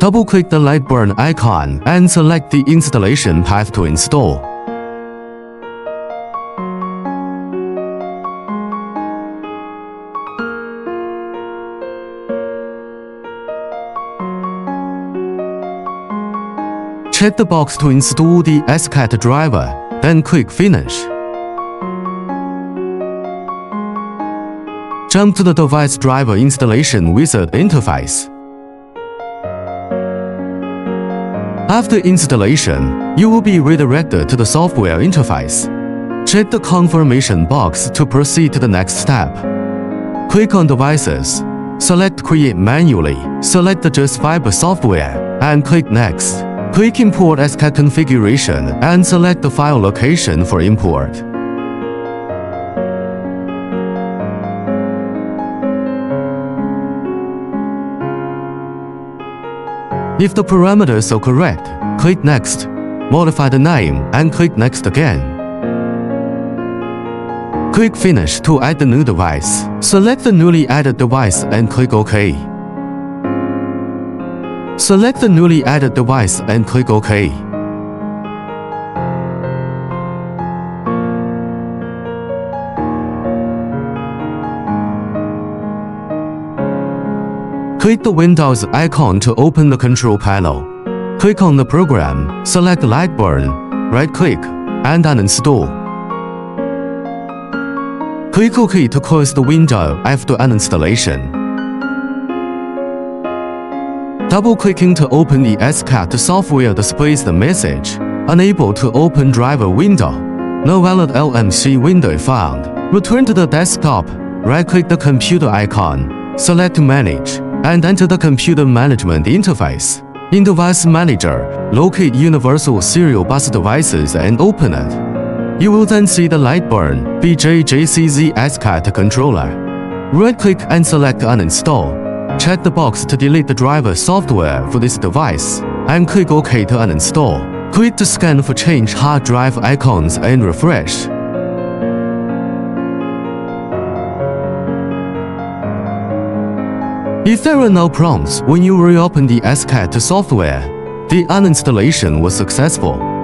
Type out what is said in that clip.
Double-click the Lightburn icon and select the installation path to install. Check the box to install the SCAT driver, then click Finish. Jump to the device driver installation wizard interface. After installation, you will be redirected to the software interface. Check the confirmation box to proceed to the next step. Click on Devices, select Create manually, select the Just Fiber software, and click Next. Click Import SCAT configuration and select the file location for import. If the parameters are correct, click Next, modify the name, and click Next again. Click Finish to add the new device. Select the newly added device and click OK. Select the newly added device and click OK. Click the Windows icon to open the control panel. Click on the program, select Lightburn, right-click, and uninstall. Click OK to close the window after uninstallation. Double-clicking to open the SCAT software displays the message, Unable to open driver window. No valid LMC window found. Return to the desktop, right-click the computer icon, select Manage, and enter the Computer Management interface. In Device Manager, locate Universal Serial Bus Devices and open it. You will then see the Lightburn BJJCZ SCAT controller. Right-click and select Uninstall. Check the box to delete the driver software for this device, and click OK to uninstall. Click to scan for change hard drive icons and refresh. If there are no prompts when you reopen the SCAT software, the uninstallation was successful.